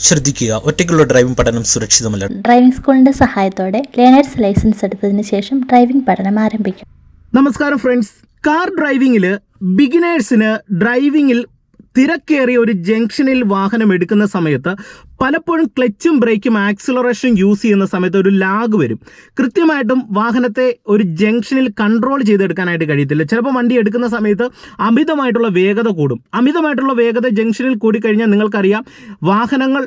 ശ്രദ്ധിക്കുക, ഒറ്റയ്ക്കുള്ള ഡ്രൈവിംഗ് പഠനം സുരക്ഷിതമല്ല. ഡ്രൈവിംഗ് സ്കൂളിന്റെ സഹായത്തോടെ ലേണേഴ്സ് ലൈസൻസ് എടുത്തതിന് ശേഷം ഡ്രൈവിംഗ് പഠനം ആരംഭിക്കും. നമസ്കാരം ഫ്രണ്ട്സ്. കാർ ഡ്രൈവിംഗിൽ ബിഗിനേഴ്സിന് ഡ്രൈവിംഗിൽ തിരക്കേറിയ ഒരു ജംഗ്ഷനിൽ വാഹനം എടുക്കുന്ന സമയത്ത് പലപ്പോഴും ക്ലച്ചും ബ്രേക്കും ആക്സിലറേഷൻ യൂസ് ചെയ്യുന്ന സമയത്ത് ഒരു ലാഗ് വരും. കൃത്യമായിട്ടും വാഹനത്തെ ഒരു ജംഗ്ഷനിൽ കൺട്രോൾ ചെയ്തെടുക്കാനായിട്ട് കഴിയത്തില്ല. ചിലപ്പോൾ വണ്ടി എടുക്കുന്ന സമയത്ത് അമിതമായിട്ടുള്ള വേഗത കൂടും. അമിതമായിട്ടുള്ള വേഗത ജംഗ്ഷനിൽ കൂടിക്കഴിഞ്ഞാൽ നിങ്ങൾക്കറിയാം, വാഹനങ്ങൾ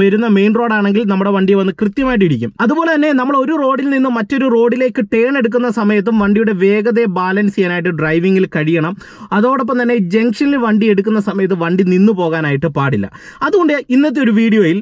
വരുന്ന മെയിൻ റോഡാണെങ്കിൽ നമ്മുടെ വണ്ടി വന്ന് കൃത്യമായിട്ട് ഇടിക്കും. അതുപോലെ തന്നെ നമ്മൾ ഒരു റോഡിൽ നിന്ന് മറ്റൊരു റോഡിലേക്ക് ടേൺ എടുക്കുന്ന സമയത്തും വണ്ടിയുടെ വേഗതയെ ബാലൻസ് ചെയ്യാനായിട്ട് ഡ്രൈവിംഗിൽ കഴിയണം. അതോടൊപ്പം തന്നെ ജംഗ്ഷനിൽ വണ്ടി എടുക്കുന്ന സമയത്ത് വണ്ടി നിന്നു പോകാനായിട്ട് പാടില്ല. അതുകൊണ്ട് ഇന്നത്തെ ഒരു വീഡിയോയിൽ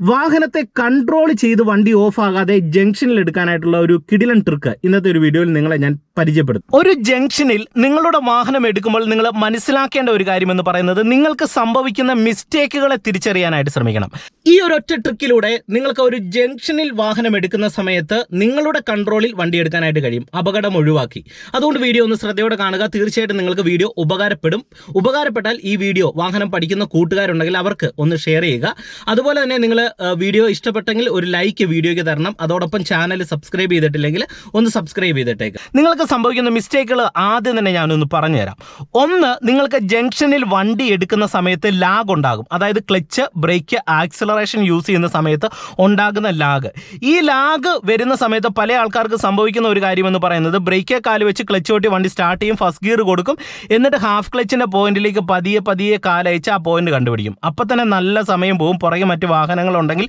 വാഹനത്തെ കൺട്രോൾ ചെയ്ത് വണ്ടി ഓഫ് ആകാതെ ജംഗ്ഷനിൽ എടുക്കാനായിട്ടുള്ള ഒരു കിടിലൻ ട്രിക്ക് ഇന്നത്തെ ഒരു വീഡിയോയിൽ നിങ്ങളെ ഞാൻ പരിചയപ്പെടുത്തും. ഒരു ജംഗ്ഷനിൽ നിങ്ങളുടെ വാഹനം എടുക്കുമ്പോൾ നിങ്ങൾ മനസ്സിലാക്കേണ്ട ഒരു കാര്യം എന്ന് പറയുന്നത്, നിങ്ങൾക്ക് സംഭവിക്കുന്ന മിസ്റ്റേക്കുകളെ തിരിച്ചറിയാനായിട്ട് ശ്രമിക്കണം. ഈ ഒരൊറ്റ ട്രിക്കിലൂടെ നിങ്ങൾക്ക് ഒരു ജംഗ്ഷനിൽ വാഹനം എടുക്കുന്ന സമയത്ത് നിങ്ങളുടെ കൺട്രോളിൽ വണ്ടി എടുക്കാനായിട്ട് കഴിയും, അപകടം ഒഴിവാക്കി. അതുകൊണ്ട് വീഡിയോ ഒന്ന് ശ്രദ്ധയോടെ കാണുക. തീർച്ചയായിട്ടും നിങ്ങൾക്ക് വീഡിയോ ഉപകാരപ്പെട്ടാൽ ഈ വീഡിയോ വാഹനം പഠിക്കുന്ന കൂട്ടുകാരുണ്ടെങ്കിൽ അവർക്ക് ഒന്ന് ഷെയർ ചെയ്യുക. അതുപോലെ തന്നെ നിങ്ങൾ വീഡിയോ ഇഷ്ടപ്പെട്ടെങ്കിൽ ഒരു ലൈക്ക് വീഡിയോയ്ക്ക് തരണം. അതോടൊപ്പം ചാനൽ സബ്സ്ക്രൈബ് ചെയ്തിട്ടില്ലെങ്കിൽ ഒന്ന് സബ്സ്ക്രൈബ് ചെയ്തിട്ടേക്ക്. നിങ്ങൾക്ക് സംഭവിക്കുന്ന മിസ്റ്റേക്കുകൾ ആദ്യം തന്നെ ഞാനൊന്ന് പറഞ്ഞുതരാം. ഒന്ന്, നിങ്ങൾക്ക് ജംഗ്ഷനിൽ വണ്ടി എടുക്കുന്ന സമയത്ത് ലാഗ് ഉണ്ടാകും. അതായത് ക്ലച്ച്, ബ്രേക്ക്, ആക്സിലറേഷൻ യൂസ് ചെയ്യുന്ന സമയത്ത് ഉണ്ടാകുന്ന ലാഗ്. ഈ ലാഗ് വരുന്ന സമയത്ത് പല ആൾക്കാർക്ക് സംഭവിക്കുന്ന ഒരു കാര്യമെന്ന് പറയുന്നത്, ബ്രേക്കേ കാല് വെച്ച് ക്ലച്ച് ഓട്ടി വണ്ടി സ്റ്റാർട്ട് ചെയ്യും, ഫസ്റ്റ് ഗിയർ കൊടുക്കും, എന്നിട്ട് ഹാഫ് ക്ലച്ചിൻ്റെ പോയിന്റിലേക്ക് പതിയെ കാലയച്ച് ആ പോയിന്റ് കണ്ടുപിടിക്കും. അപ്പം തന്നെ നല്ല സമയം പോകും. പുറകെ മറ്റ് വാഹനങ്ങളുണ്ടെങ്കിൽ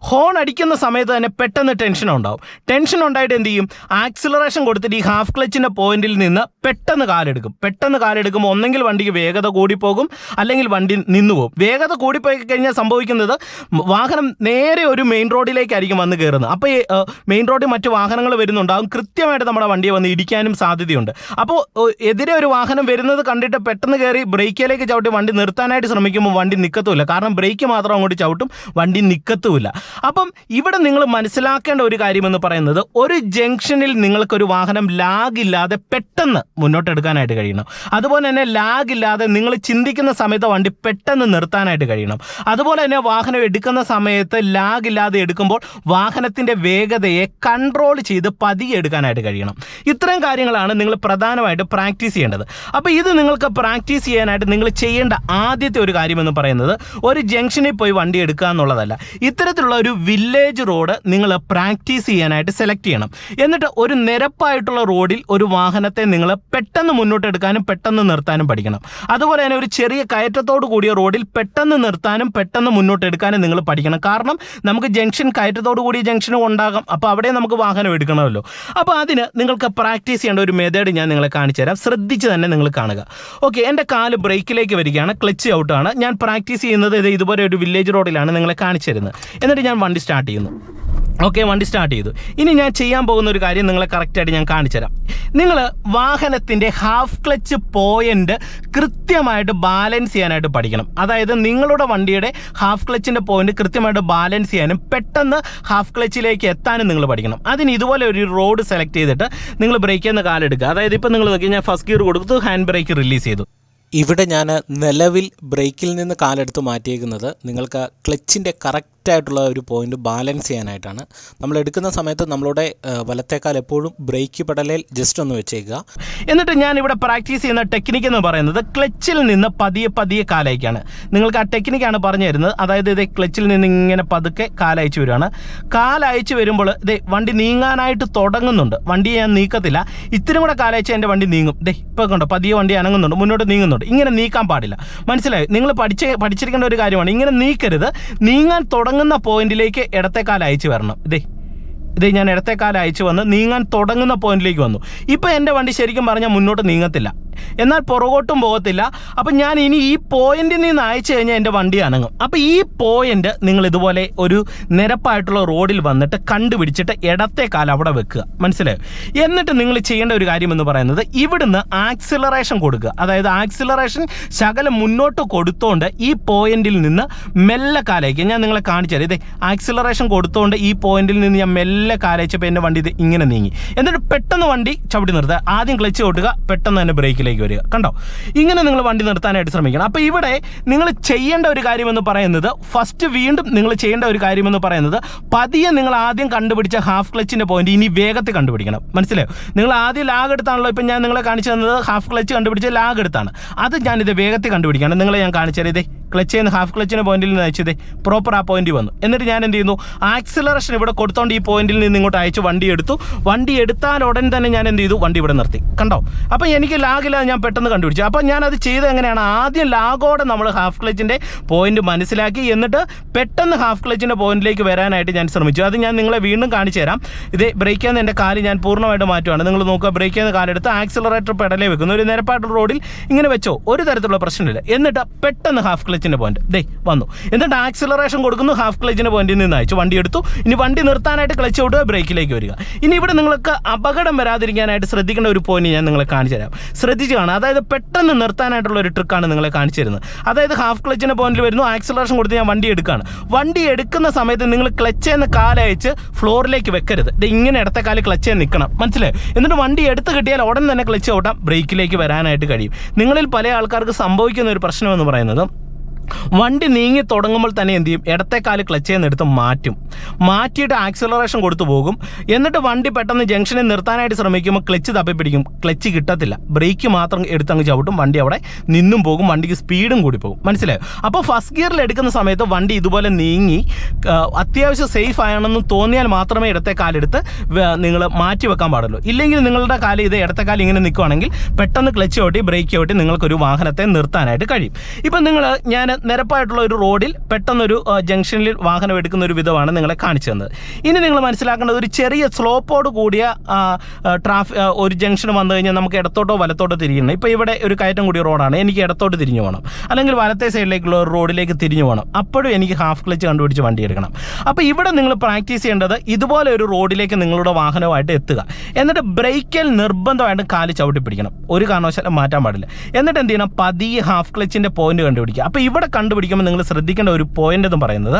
ഹോൺ അടിക്കുന്ന സമയത്ത് തന്നെ പെട്ടെന്ന് ടെൻഷൻ ഉണ്ടാവും. ടെൻഷൻ ഉണ്ടായിട്ട് എന്ത് ചെയ്യും? ആക്സിലറേഷൻ കൊടുത്തിട്ട് ഈ ഹാഫ് ക്ലച്ചിൻ്റെ പോയിന്റിൽ നിന്ന് പെട്ടെന്ന് കാലെടുക്കുമ്പോൾ ഒന്നെങ്കിൽ വണ്ടിക്ക് വേഗത കൂടിപ്പോകും, അല്ലെങ്കിൽ വണ്ടി നിന്നു പോകും. വേഗത കൂടിപ്പോയി കഴിഞ്ഞാൽ സംഭവിക്കുന്നത്, വാഹനം നേരെ ഒരു മെയിൻ റോഡിലേക്കായിരിക്കും വന്ന് കയറുന്നത്. അപ്പോൾ ഈ മെയിൻ റോഡിൽ മറ്റ് വാഹനങ്ങൾ വരുന്നുണ്ടാകും. കൃത്യമായിട്ട് നമ്മുടെ വണ്ടിയെ വന്ന് ഇടിക്കാനും സാധ്യതയുണ്ട്. അപ്പോൾ എതിരെ ഒരു വാഹനം വരുന്നത് കണ്ടിട്ട് പെട്ടെന്ന് കയറി ബ്രേക്കിലേക്ക് ചവിട്ടി വണ്ടി നിർത്താനായിട്ട് ശ്രമിക്കുമ്പോൾ വണ്ടി നിൽക്കത്തുമില്ല. കാരണം ബ്രേക്ക് മാത്രം അങ്ങോട്ട് ചവിട്ടും, വണ്ടി നിൽക്കത്തുമില്ല. അപ്പം ഇവിടെ നിങ്ങൾ മനസ്സിലാക്കേണ്ട ഒരു കാര്യമെന്ന് പറയുന്നത്, ഒരു ജംഗ്ഷനിൽ നിങ്ങൾക്കൊരു വാഹനം ലാഗ് ഇല്ലാതെ പെട്ടെന്ന് മുന്നോട്ടെടുക്കാനായിട്ട് കഴിയണം. അതുപോലെ തന്നെ ലാഗ് ഇല്ലാതെ നിങ്ങൾ ചിന്തിക്കുന്ന സമയത്ത് വണ്ടി പെട്ടെന്ന് നിർത്താനായിട്ട് കഴിയണം. അതുപോലെ തന്നെ വാഹനം എടുക്കുന്ന സമയത്ത് ലാഗ് ഇല്ലാതെ എടുക്കുമ്പോൾ വാഹനത്തിൻ്റെ വേഗതയെ കൺട്രോൾ ചെയ്ത് പതിയെ എടുക്കാനായിട്ട് കഴിയണം. ഇത്രയും കാര്യങ്ങളാണ് നിങ്ങൾ പ്രധാനമായിട്ട് പ്രാക്ടീസ് ചെയ്യേണ്ടത്. അപ്പോൾ ഇത് നിങ്ങൾക്ക് പ്രാക്ടീസ് ചെയ്യാനായിട്ട് നിങ്ങൾ ചെയ്യേണ്ട ആദ്യത്തെ ഒരു കാര്യമെന്ന് പറയുന്നത്, ഒരു ജംഗ്ഷനിൽ പോയി വണ്ടി എടുക്കുക എന്നുള്ളതല്ല. ഇത്തരത്തിലുള്ള ഒരു വില്ലേജ് റോഡ് നിങ്ങൾ പ്രാക്ടീസ് ചെയ്യാനായിട്ട് സെലക്ട് ചെയ്യണം. എന്നിട്ട് ഒരു നിരപ്പായിട്ടുള്ള റോഡിൽ ഒരു വാഹനത്തെ നിങ്ങൾ പെട്ടെന്ന് മുന്നോട്ടെടുക്കാനും പെട്ടെന്ന് നിർത്താനും പഠിക്കണം. അതുപോലെ തന്നെ ഒരു ചെറിയ കയറ്റത്തോട് കൂടിയ റോഡിൽ പെട്ടെന്ന് നിർത്താനും പെട്ടെന്ന് മുന്നോട്ടെടുക്കാനും നിങ്ങൾ പഠിക്കണം. കാരണം നമുക്ക് കയറ്റത്തോട് കൂടിയ ജംഗ്ഷനും ഉണ്ടാകാം. അപ്പോൾ അവിടെ നമുക്ക് വാഹനം എടുക്കണമല്ലോ. അപ്പോൾ അതിന് നിങ്ങൾക്ക് പ്രാക്ടീസ് ചെയ്യേണ്ട ഒരു മെത്തേഡ് ഞാൻ നിങ്ങളെ കാണിച്ചു തരാം. ശ്രദ്ധിച്ച് തന്നെ നിങ്ങൾ കാണുക. ഓക്കെ, എൻ്റെ കാല് ബ്രേക്കിലേക്ക് വരികയാണ്, ക്ലച്ച് ഔട്ടാണ്. ഞാൻ പ്രാക്ടീസ് ചെയ്യുന്നത് ഇതുപോലെ ഒരു വില്ലേജ് റോഡിലാണ് നിങ്ങളെ കാണിച്ചു തരുന്നത്. എന്നിട്ട് ഞാൻ വണ്ടി സ്റ്റാർട്ട് ചെയ്യുന്നു. ഓക്കെ, വണ്ടി സ്റ്റാർട്ട് ചെയ്തു. ഇനി ഞാൻ ചെയ്യാൻ പോകുന്ന ഒരു കാര്യം നിങ്ങളെ കറക്റ്റായിട്ട് ഞാൻ കാണിച്ചു തരാം. നിങ്ങൾ വാഹനത്തിൻ്റെ ഹാഫ് ക്ലച്ച് പോയിന്റ് കൃത്യമായിട്ട് ബാലൻസ് ചെയ്യാനായിട്ട് പഠിക്കണം. അതായത് നിങ്ങളുടെ വണ്ടിയുടെ ഹാഫ് ക്ലച്ചിൻ്റെ പോയിന്റ് കൃത്യമായിട്ട് ബാലൻസ് ചെയ്യാനും പെട്ടെന്ന് ഹാഫ് ക്ലച്ചിലേക്ക് എത്താനും നിങ്ങൾ പഠിക്കണം. അതിന് ഇതുപോലെ ഒരു റോഡ് സെലക്ട് ചെയ്തിട്ട് നിങ്ങൾ ബ്രേക്കിൽ നിന്ന് കാലെടുക്കുക. അതായത് ഇപ്പോൾ നിങ്ങൾ നോക്കി, ഞാൻ ഫസ്റ്റ് ഗിയർ കൊടുത്തു, ഹാൻഡ് ബ്രേക്ക് റിലീസ് ചെയ്തു. ഇവിടെ ഞാൻ നിലവിൽ ബ്രേക്കിൽ നിന്ന് കാലെടുത്ത് മാറ്റിയേക്കുന്നത് നിങ്ങൾക്ക് ക്ലച്ചിൻ്റെ കറക്റ്റായിട്ടുള്ള ഒരു പോയിന്റ് ബാലൻസ് ചെയ്യാനായിട്ടാണ്. നമ്മൾ എടുക്കുന്ന സമയത്ത് നമ്മളുടെ വലത്തേക്കാൽ എപ്പോഴും ബ്രേക്ക് പെടലിൽ ജസ്റ്റ് ഒന്ന് വെച്ചേക്കുക. എന്നിട്ട് ഞാൻ ഇവിടെ പ്രാക്ടീസ് ചെയ്യുന്ന ടെക്നിക്ക് എന്ന് പറയുന്നത്, ക്ലച്ചിൽ നിന്ന് പതിയെ കാലയക്കാണ്. നിങ്ങൾക്ക് ആ ടെക്നിക്കാണ് പറഞ്ഞു തരുന്നത്. അതായത് ഇത് ക്ലച്ചിൽ നിന്ന് ഇങ്ങനെ പതുക്കെ കാലയച്ച് വരുവാണ്. കാലയച്ച് വരുമ്പോൾ ഇത് വണ്ടി നീങ്ങാനായിട്ട് തുടങ്ങുന്നുണ്ട്. വണ്ടി ഞാൻ നീക്കത്തില്ല, ഇത്തിരി കൂടെ കാലയച്ച് എൻ്റെ വണ്ടി നീങ്ങും. ഇപ്പോൾ കണ്ടോ, പതിയെ വണ്ടി അനങ്ങുന്നുണ്ട്, മുന്നോട്ട് നീങ്ങുന്നുണ്ട്. ഇങ്ങനെ നീക്കാൻ പാടില്ല. മനസ്സിലായി? നിങ്ങൾ പഠിച്ചിരിക്കേണ്ട ഒരു കാര്യമാണ്. ഇങ്ങനെ നീക്കരുത്. നീങ്ങാൻ തുടങ്ങുന്ന പോയിന്റിലേക്ക് ഇടത്തേക്കാൽ അയച്ചു വരണം. ഇതേ ഞാൻ ഇടത്തേക്കാൽ അയച്ചു വന്ന് നീങ്ങാൻ തുടങ്ങുന്ന പോയിന്റിലേക്ക് വന്നു. ഇപ്പോൾ എൻ്റെ വണ്ടി ശരിക്കും പറഞ്ഞാൽ മുന്നോട്ട് നീങ്ങത്തില്ല, എന്നാൽ പുറകോട്ടും പോകത്തില്ല. അപ്പം ഞാൻ ഇനി ഈ പോയിന്റിൽ നിന്ന് അയച്ചു കഴിഞ്ഞാൽ എൻ്റെ വണ്ടി അനങ്ങും. അപ്പോൾ ഈ പോയിന്റ് നിങ്ങൾ ഇതുപോലെ ഒരു നിരപ്പായിട്ടുള്ള റോഡിൽ വന്നിട്ട് കണ്ടുപിടിച്ചിട്ട് ഇടത്തെ കാലം അവിടെ വെക്കുക. മനസ്സിലായോ? എന്നിട്ട് നിങ്ങൾ ചെയ്യേണ്ട ഒരു കാര്യം എന്ന് പറയുന്നത്, ഇവിടുന്ന് ആക്സിലറേഷൻ കൊടുക്കുക. അതായത് ആക്സിലറേഷൻ ശകലം മുന്നോട്ട് കൊടുത്തോണ്ട് ഈ പോയിന്റിൽ നിന്ന് മെല്ലെ കാലയക്കുക. ഞാൻ നിങ്ങളെ കാണിച്ചു തരാം. ഇതേ ആക്സിലറേഷൻ കൊടുത്തോണ്ട് ഈ പോയിന്റിൽ നിന്ന് ഞാൻ മെല്ലെ കാലയച്ചപ്പോൾ എൻ്റെ വണ്ടി ഇത് ഇങ്ങനെ നീങ്ങി. എന്നിട്ട് പെട്ടെന്ന് വണ്ടി ചവിട്ടി നിർത്തുക. ആദ്യം ക്ലച്ച് കൊട്ടുക, പെട്ടെന്ന് തന്നെ ബ്രേക്കിൽ ബ്രേക്കിലേക്ക് വരിക. കണ്ടോ, ഇങ്ങനെ നിങ്ങൾ വണ്ടി നിർത്താനായിട്ട് ശ്രമിക്കണം. അപ്പോൾ ഇവിടെ നിങ്ങൾ ചെയ്യേണ്ട ഒരു കാര്യമെന്ന് പറയുന്നത്, ഫസ്റ്റ് വീണ്ടും നിങ്ങൾ ചെയ്യേണ്ട ഒരു കാര്യമെന്ന് പറയുന്നത്, പതിയെ നിങ്ങൾ ആദ്യം കണ്ടുപിടിച്ച ഹാഫ് ക്ലച്ചിൻ്റെ പോയിന്റ് ഇനി വേഗത്തിൽ കണ്ടുപിടിക്കണം. മനസ്സിലായോ? നിങ്ങൾ ആദ്യം ലാഗ് എടുത്താണല്ലോ ഇപ്പം ഞാൻ നിങ്ങളെ കാണിച്ചു തന്നത്, ഹാഫ് ക്ലച്ച് കണ്ടുപിടിച്ച് ലാഗ് എടുത്താണ്. അത് ഞാനിത് വേഗത്തിൽ കണ്ടുപിടിക്കുകയാണ്. നിങ്ങളെ ഞാൻ കാണിച്ചു തരാം. ഇതേ ക്ലച്ച് ചെയ്യുന്ന ഹാഫ് ക്ലച്ചിൻ്റെ പോയിന്റിൽ നിന്ന് അയച്ചതേ പ്രോപ്പർ ആ പോയിന്റ് വന്നു. എന്നിട്ട് ഞാൻ എന്ത് ചെയ്യുന്നു, ആക്സിലറേഷൻ ഇവിടെ കൊടുത്തോണ്ട് ഈ പോയിന്റിൽ നിന്ന് ഇങ്ങോട്ട് അയച്ച് വണ്ടി എടുത്തു. വണ്ടി എടുത്താൽ ഉടൻ തന്നെ ഞാൻ എന്ത് ചെയ്തു, വണ്ടി ഇവിടെ നിർത്തി. കണ്ടോ, അപ്പോൾ എനിക്ക് ലാഗില്ലാതെ ഞാൻ പെട്ടെന്ന് കണ്ടുപിടിച്ചു. അപ്പോൾ ഞാനത് ചെയ്ത് എങ്ങനെയാണ്, ആദ്യം ലാഗോടെ നമ്മൾ ഹാഫ് ക്ലച്ചിൻ്റെ പോയിന്റ് മനസ്സിലാക്കി, എന്നിട്ട് പെട്ടെന്ന് ഹാഫ് ക്ലച്ചിൻ്റെ പോയിന്റിലേക്ക് വരാനായിട്ട് ഞാൻ ശ്രമിച്ചു. അത് ഞാൻ നിങ്ങളെ വീണ്ടും കാണിച്ചു തരാം. ഇതേ ബ്രേക്ക് ചെയ്യുന്ന എൻ്റെ കാല് ഞാൻ പൂർണ്ണമായിട്ട് മാറ്റുകയാണ്. നിങ്ങൾ നോക്കുക, ബ്രേക്ക് ചെയ്യുന്ന കാലെടുത്ത് ആക്സിലറേറ്റർ പെടലേ വെക്കുന്നു. ഒരു നിരപ്പായിട്ടുള്ള റോഡിൽ ഇങ്ങനെ വെച്ചോ, ഒരു തരത്തിലുള്ള പ്രശ്നമില്ല. എന്നിട്ട് പെട്ടെന്ന് ഹാഫ് ക്ലച്ചിൻ്റെ പോയിന്റ് ദേ വന്നു. എന്നിട്ട് ആക്സിലറേഷൻ കൊടുക്കുന്നു, ഹാഫ് ക്ലച്ചിൻ്റെ പോയിന്റിൽ നിന്ന് അയച്ചു വണ്ടി എടുത്തു. ഇനി വണ്ടി നിർത്താനായിട്ട് ക്ലച്ച് ഔട്ട്, ബ്രേക്കിലേക്ക് വരിക. ഇനി ഇവിടെ നിങ്ങൾക്ക് അപകടം വരാതിരിക്കാനായിട്ട് ശ്രദ്ധിക്കേണ്ട ഒരു പോയിന്റ് ഞാൻ നിങ്ങളെ കാണിച്ചു തരാം. ശ്രദ്ധിച്ച് കാണാം. അതായത് പെട്ടെന്ന് നിർത്താനായിട്ടുള്ള ഒരു ട്രിക്കാണ് നിങ്ങളെ കാണിച്ചു തരുന്നത്. അതായത് ഹാഫ് ക്ലച്ചിൻ്റെ പോയിന്റിൽ വരുന്നു, ആക്സിലറേഷൻ കൊടുത്ത് ഞാൻ വണ്ടി എടുക്കുകയാണ്. വണ്ടി എടുക്കുന്ന സമയത്ത് നിങ്ങൾ ക്ലച്ച് എന്ന കാലയച്ച് ഫ്ലോറിലേക്ക് വെക്കരുത്. ഇങ്ങനെ ഇടത്തെ കാല് ക്ലച്ച് നിൽക്കണം. മനസ്സിലായോ? എന്നിട്ട് വണ്ടി എടുത്ത് കിട്ടിയാൽ ഉടൻ തന്നെ ക്ലച്ച് ഔട്ടാം, ബ്രേക്കിലേക്ക് വരാനായിട്ട് കഴിയും. നിങ്ങളിൽ പല ആൾക്കാർക്ക് സംഭവിക്കുന്ന ഒരു പ്രശ്നമെന്ന് പറയുന്നത്, വണ്ടി നീങ്ങി തുടങ്ങുമ്പോൾ തന്നെ എന്ത് ചെയ്യും, ഇടത്തേക്കാല് ക്ലച്ച് ചെയ്യുന്നെടുത്ത് മാറ്റിയിട്ട് ആക്സിലറേഷൻ കൊടുത്തു പോകും. എന്നിട്ട് വണ്ടി പെട്ടെന്ന് ജംഗ്ഷനിൽ നിർത്താനായിട്ട് ശ്രമിക്കുമ്പോൾ ക്ലച്ച് തപ്പിപ്പിടിക്കും, ക്ലച്ച് കിട്ടത്തില്ല, ബ്രേക്ക് മാത്രം എടുത്തങ്ങ് ചവിട്ടും, വണ്ടി അവിടെ നിന്നും പോകും, വണ്ടിക്ക് സ്പീഡും കൂടി പോകും. മനസ്സിലായോ? അപ്പോൾ ഫസ്റ്റ് ഗിയറിൽ എടുക്കുന്ന സമയത്ത് വണ്ടി ഇതുപോലെ നീങ്ങി അത്യാവശ്യം സേഫ് ആണെന്ന് തോന്നിയാൽ മാത്രമേ ഇടത്തെ കാലെടുത്ത് നിങ്ങൾ മാറ്റി വെക്കാൻ പാടുള്ളൂ. ഇല്ലെങ്കിൽ നിങ്ങളുടെ കാല് ഇത് ഇടത്തെ കാല് ഇങ്ങനെ നിൽക്കുകയാണെങ്കിൽ പെട്ടെന്ന് ക്ലച്ച് ചവിട്ടി ബ്രേക്ക് ചവിട്ടി നിങ്ങൾക്കൊരു വാഹനത്തെ നിർത്താനായിട്ട് കഴിയും. ഇപ്പം ഞാൻ നിരപ്പായിട്ടുള്ള ഒരു റോഡിൽ പെട്ടെന്നൊരു ജംഗ്ഷനിൽ വാഹനം എടുക്കുന്ന ഒരു വിധമാണ് നിങ്ങളെ കാണിച്ചു തന്നത്. ഇനി നിങ്ങൾ മനസ്സിലാക്കേണ്ടത്, ഒരു ചെറിയ സ്ലോപ്പോട് കൂടിയ ഒരു ജംഗ്ഷൻ വന്നു കഴിഞ്ഞാൽ നമുക്ക് ഇടത്തോട്ടോ വലത്തോട്ടോ തിരിയണം. ഇപ്പോൾ ഇവിടെ ഒരു കയറ്റം കൂടിയ റോഡാണ്, എനിക്ക് ഇടത്തോട്ട് തിരിഞ്ഞു പോകണം, അല്ലെങ്കിൽ വലത്തെ സൈഡിലേക്കുള്ള ഒരു റോഡിലേക്ക് തിരിഞ്ഞു പോകണം. അപ്പോഴും എനിക്ക് ഹാഫ് ക്ലച്ച് കണ്ടുപിടിച്ച് വണ്ടി എടുക്കണം. അപ്പോൾ ഇവിടെ നിങ്ങൾ പ്രാക്ടീസ് ചെയ്യേണ്ടത്, ഇതുപോലെ ഒരു റോഡിലേക്ക് നിങ്ങളുടെ വാഹനമായിട്ട് എത്തുക. എന്നിട്ട് ബ്രേക്കിൽ നിർബന്ധമായിട്ടും കാല് ചവിട്ടി പിടിക്കണം, ഒരു കാരണവശാലും മാറ്റാൻ പാടില്ല. എന്നിട്ട് എന്ത് ചെയ്യണം, പതിയെ ഹാഫ് ക്ലച്ചിൻ്റെ പോയിന്റ് കണ്ടുപിടിക്കുക. അപ്പോൾ ഇവിടെ കണ്ടുപിടിക്കുമ്പോൾ നിങ്ങൾ ശ്രദ്ധിക്കേണ്ട ഒരു പോയിന്റ് എന്ന് പറയുന്നത്,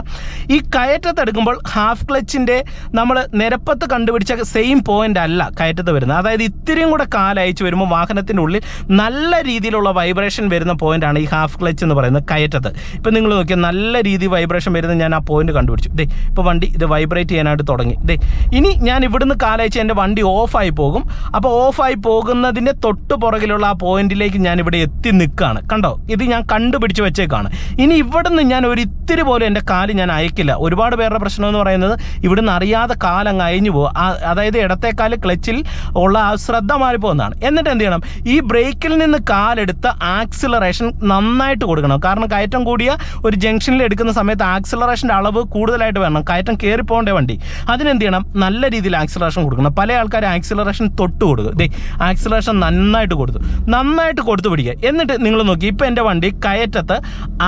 ഈ കയറ്റത്തെടുക്കുമ്പോൾ ഹാഫ് ക്ലച്ചിൻ്റെ നമ്മൾ നിരപ്പത്ത് കണ്ടുപിടിച്ച സെയിം പോയിന്റ് അല്ല കയറ്റത്ത് വരുന്നത്. അതായത് ഇത്തിരിയും കൂടെ കാലയച്ച് വരുമ്പോൾ വാഹനത്തിൻ്റെ ഉള്ളിൽ നല്ല രീതിയിലുള്ള വൈബ്രേഷൻ വരുന്ന പോയിന്റാണ് ഈ ഹാഫ് ക്ലച്ച് എന്ന് പറയുന്നത് കയറ്റത്ത്. ഇപ്പം നിങ്ങൾ നോക്കിയാൽ നല്ല രീതിയിൽ വൈബ്രേഷൻ വരുന്നത് ഞാൻ ആ പോയിന്റ് കണ്ടുപിടിച്ചു. ദേ ഇപ്പോൾ വണ്ടി ഇത് വൈബ്രേറ്റ് ചെയ്യാനായിട്ട് തുടങ്ങി. ദേ ഇനി ഞാൻ ഇവിടുന്ന് കാലയച്ച് എൻ്റെ വണ്ടി ഓഫായി പോകും. അപ്പോൾ ഓഫായി പോകുന്നതിൻ്റെ തൊട്ട് പുറകിലുള്ള ആ പോയിന്റിലേക്ക് ഞാൻ ഇവിടെ എത്തി നിൽക്കുകയാണ്. കണ്ടോ, ഇത് ഞാൻ കണ്ടുപിടിച്ച് വെച്ചേക്കാണ്. ഇനി ഇവിടുന്ന് ഞാൻ ഒരു ഇത്തിരി പോലും എൻ്റെ കാല് ഞാൻ അയക്കില്ല. ഒരുപാട് പേരുടെ പ്രശ്നം എന്ന് പറയുന്നത്, ഇവിടുന്ന് അറിയാതെ കാലങ്ങ് അയഞ്ഞു പോകും. അതായത് ഇടത്തേക്കാല് ക്ലച്ചിൽ ഉള്ള ആ ശ്രദ്ധ മാറിപ്പോകുന്നതാണ്. എന്നിട്ട് എന്ത് ചെയ്യണം, ഈ ബ്രേക്കിൽ നിന്ന് കാലെടുത്ത് ആക്സിലറേഷൻ നന്നായിട്ട് കൊടുക്കണം. കാരണം കയറ്റം കൂടിയ ഒരു ജംഗ്ഷനിൽ എടുക്കുന്ന സമയത്ത് ആക്സിലറേഷൻ്റെ അളവ് കൂടുതലായിട്ട് വേണം, കയറ്റം കയറിപ്പോകേണ്ട വണ്ടി. അതിനെന്ത് ചെയ്യണം, നല്ല രീതിയിൽ ആക്സിലറേഷൻ കൊടുക്കണം. പല ആൾക്കാർ ആക്സിലറേഷൻ തൊട്ട് കൊടുക്കും. ദേ ആക്സിലറേഷൻ നന്നായിട്ട് കൊടുത്തു പിടിക്കുക. എന്നിട്ട് നിങ്ങൾ നോക്കി, ഇപ്പോൾ എൻ്റെ വണ്ടി കയറ്റത്ത്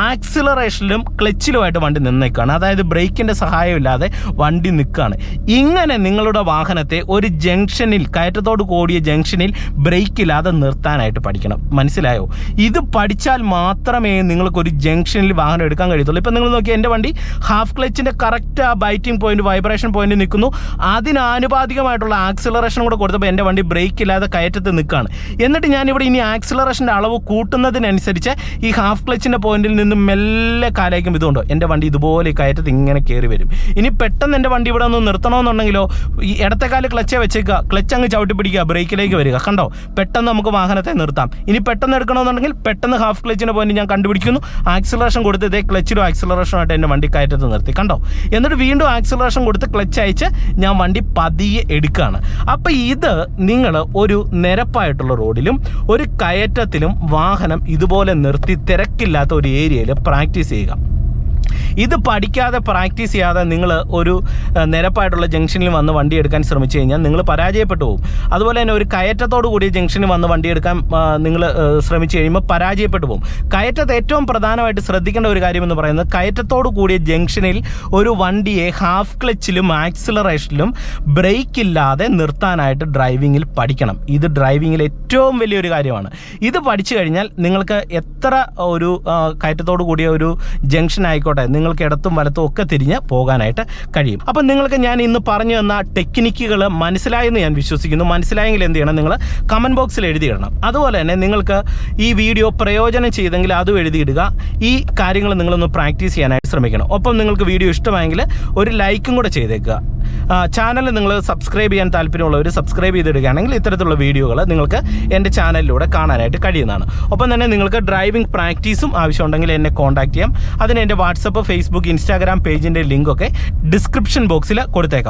ആക്സിലറേഷനിലും ക്ലച്ചിലുമായിട്ട് വണ്ടി നിന്നേക്കാണ്. അതായത് ബ്രേക്കിൻ്റെ സഹായമില്ലാതെ വണ്ടി നിൽക്കുകയാണ്. ഇങ്ങനെ നിങ്ങളുടെ വാഹനത്തെ ഒരു ജംഗ്ഷനിൽ, കയറ്റത്തോട് കൂടിയ ജംഗ്ഷനിൽ ബ്രേക്കില്ലാതെ നിർത്താനായിട്ട് പഠിക്കണം. മനസ്സിലായോ? ഇത് പഠിച്ചാൽ മാത്രമേ നിങ്ങൾക്കൊരു ജംഗ്ഷനിൽ വാഹനം എടുക്കാൻ കഴിയത്തുള്ളൂ. ഇപ്പം നിങ്ങൾ നോക്കിയാൽ എൻ്റെ വണ്ടി ഹാഫ് ക്ലച്ചിൻ്റെ കറക്റ്റ് ആ ബൈറ്റിംഗ് പോയിന്റ്, വൈബ്രേഷൻ പോയിന്റ് നിൽക്കുന്നു. അതിനാനുപാതികമായിട്ടുള്ള ആക്സിലറേഷൻ കൂടെ കൊടുത്തപ്പോൾ എൻ്റെ വണ്ടി ബ്രേക്ക് ഇല്ലാതെ കയറ്റത്ത് നിൽക്കുകയാണ്. എന്നിട്ട് ഞാനിവിടെ ഇനി ആക്സിലറേഷൻ്റെ അളവ് കൂട്ടുന്നതിനനുസരിച്ച് ഈ ഹാഫ് ക്ലച്ചിൻ്റെ പോയിന്റിൽ നിന്ന് മെല്ലെ കാലയ്ക്കും ഇതുകൊണ്ടോ എൻ്റെ വണ്ടി ഇതുപോലെ കയറ്റത്ത് ഇങ്ങനെ കയറി വരും. ഇനി പെട്ടെന്ന് എൻ്റെ വണ്ടി ഇവിടെ ഒന്ന് നിർത്തണമെന്നുണ്ടെങ്കിലോ, ഈ ഇടത്തെ കാല് ക്ലച്ചേ വെച്ചേക്കുക, ക്ലച്ച് അങ്ങ് ചവിട്ടി പിടിക്കുക, ബ്രേക്കിലേക്ക് വരിക. കണ്ടോ, പെട്ടെന്ന് നമുക്ക് വാഹനത്തെ നിർത്താം. ഇനി പെട്ടെന്ന് എടുക്കണമെന്നുണ്ടെങ്കിൽ പെട്ടെന്ന് ഹാഫ് ക്ലച്ചിൻ്റെ പോയിന്റ് ഞാൻ കണ്ടുപിടിക്കുന്നു, ആക്സിലറേഷൻ കൊടുത്ത് ഇതേ ക്ലച്ചിലും ആക്സിലറേഷനുമായിട്ട് എൻ്റെ വണ്ടി കയറ്റത്ത് നിർത്തി. കണ്ടോ, എന്നിട്ട് വീണ്ടും ആക്സിലറേഷൻ കൊടുത്ത് ക്ലച്ച് അയച്ച് ഞാൻ വണ്ടി പതിയെ എടുക്കുകയാണ്. അപ്പോൾ ഇത് നിങ്ങൾ ഒരു നിരപ്പായിട്ടുള്ള റോഡിലും ഒരു കയറ്റത്തിലും വാഹനം ഇതുപോലെ നിർത്തി തിരക്കില്ലാത്ത ഒരു ഏരിയയിൽ പ്രാക്ടീസ് ചെയ്യുക. ഇത് പഠിക്കാതെ പ്രാക്ടീസ് ചെയ്യാതെ നിങ്ങൾ ഒരു നിരപ്പായിട്ടുള്ള ജംഗ്ഷനിൽ വന്ന് വണ്ടി എടുക്കാൻ ശ്രമിച്ചു കഴിഞ്ഞാൽ നിങ്ങൾ പരാജയപ്പെട്ടു പോകും. അതുപോലെ തന്നെ ഒരു കയറ്റത്തോടു കൂടിയ ജംഗ്ഷനിൽ വന്ന് വണ്ടി എടുക്കാൻ നിങ്ങൾ ശ്രമിച്ചു കഴിയുമ്പോൾ പരാജയപ്പെട്ടു പോകും. കയറ്റത്ത് ഏറ്റവും പ്രധാനമായിട്ട് ശ്രദ്ധിക്കേണ്ട ഒരു കാര്യമെന്ന് പറയുന്നത്, കയറ്റത്തോടു കൂടിയ ജംഗ്ഷനിൽ ഒരു വണ്ടിയെ ഹാഫ് ക്ലച്ചിലും ആക്സിലറേഷനിലും ബ്രേക്ക് ഇല്ലാതെ നിർത്താനായിട്ട് ഡ്രൈവിങ്ങിൽ പഠിക്കണം. ഇത് ഡ്രൈവിങ്ങിൽ ഏറ്റവും വലിയൊരു കാര്യമാണ്. ഇത് പഠിച്ചു കഴിഞ്ഞാൽ നിങ്ങൾക്ക് എത്ര ഒരു കയറ്റത്തോടു കൂടിയ ഒരു ജംഗ്ഷൻ ആയിക്കോട്ടെ, നിങ്ങൾക്ക് ഇടത്തും വലത്തും ഒക്കെ തിരിഞ്ഞ് പോകാനായിട്ട് കഴിയും. അപ്പം നിങ്ങൾക്ക് ഞാൻ ഇന്ന് പറഞ്ഞു തന്ന ടെക്നിക്കുകൾ മനസ്സിലായെന്ന് ഞാൻ വിശ്വസിക്കുന്നു. മനസ്സിലായെങ്കിൽ എന്ത് ചെയ്യണം, നിങ്ങൾ കമൻറ്റ് ബോക്സിൽ എഴുതിയിടണം. അതുപോലെ തന്നെ നിങ്ങൾക്ക് ഈ വീഡിയോ പ്രയോജനം ചെയ്തെങ്കിൽ അതും എഴുതിയിടുക. ഈ കാര്യങ്ങൾ നിങ്ങളൊന്ന് പ്രാക്ടീസ് ചെയ്യാനായിട്ട് ശ്രമിക്കണം. ഒപ്പം നിങ്ങൾക്ക് വീഡിയോ ഇഷ്ടമായെങ്കിൽ ഒരു ലൈക്കും കൂടെ ചെയ്തേക്കുക. ചാനൽ നിങ്ങൾ സബ്സ്ക്രൈബ് ചെയ്യാൻ താല്പര്യമുള്ളവർ സബ്സ്ക്രൈബ് ചെയ്തിടുകയാണെങ്കിൽ ഇത്തരത്തിലുള്ള വീഡിയോകൾ നിങ്ങൾക്ക് എൻ്റെ ചാനലിലൂടെ കാണാനായിട്ട് കഴിയുന്നതാണ്. ഒപ്പം തന്നെ നിങ്ങൾക്ക് ഡ്രൈവിംഗ് പ്രാക്ടീസും ആവശ്യമുണ്ടെങ്കിൽ എന്നെ കോൺടാക്ട് ചെയ്യാം. അതിന് എൻ്റെ വാട്സപ്പ്, ഫേസ്ബുക്ക്, ഇൻസ്റ്റാഗ്രാം പേജിൻ്റെ ലിങ്കൊക്കെ ഡിസ്ക്രിപ്ഷൻ ബോക്സിൽ കൊടുത്തേക്കാം.